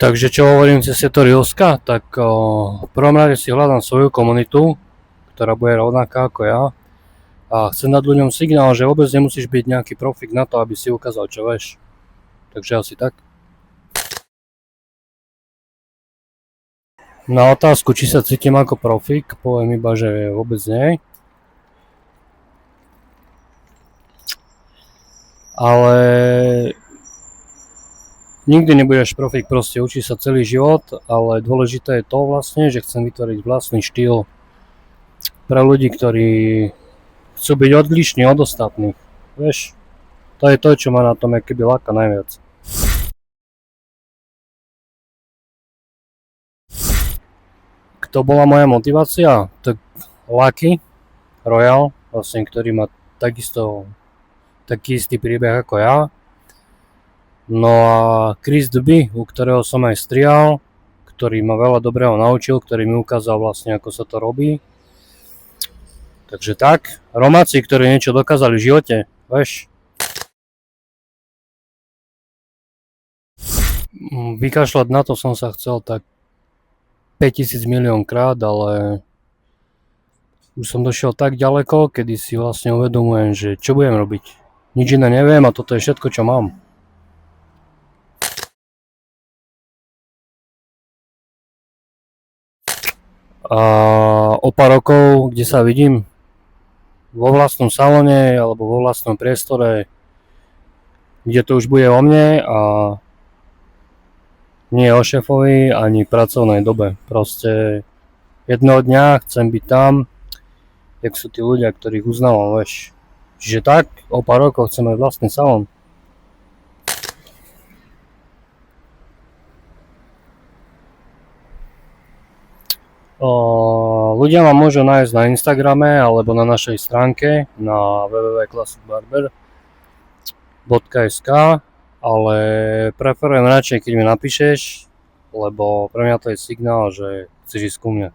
Takže čo hovorím cez tieto Reelska, tak v prvom rade si hľadám svoju komunitu, ktorá bude rovnaká ako ja. A chcem dať ľuďom signál, že vôbec nemusíš byť nejaký profík na to, aby si ukázal, čo vieš. Takže asi tak. Na otázku, či sa cítim ako profík, poviem iba, že vôbec nie. Ale nikdy nebudeš profík, proste učí sa celý život, ale dôležité je to vlastne, že chcem vytvoriť vlastný štýl pre ľudí, ktorí chcú byť odlišní od ostatných. Vieš, to je to, čo ma na tom keby láka najviac. Kto bola moja motivácia? Tak Lucky Royal, vlastne, ktorý má takisto taký istý príbeh ako ja. No a Chris Duby, u ktorého som aj strihal, ktorý ma veľa dobrého naučil, ktorý mi ukázal vlastne, ako sa to robí. Takže tak, Romáci, ktorí niečo dokázali v živote, vieš. Vykašľať na to som sa chcel tak 5000 milión krát, ale už som došiel tak ďaleko, kedy si vlastne uvedomujem, že čo budem robiť. Nič iné neviem a toto je všetko, čo mám. A o pár rokov, kde sa vidím? Vo vlastnom salóne alebo vo vlastnom priestore, kde to už bude o mne a nie o šéfovi ani pracovnej dobe. Proste jedného dňa chcem byť tam, jak sú tí ľudia, ktorých uznávam, vieš. Čiže tak, o pár rokov chcem mať vlastný salón. Ľudia ma môžu nájsť na Instagrame alebo na našej stránke na www.classicbarber.sk, ale preferujem radšej, keď mi napíšeš, lebo pre mňa to je signál, že chceš ísť ku mne.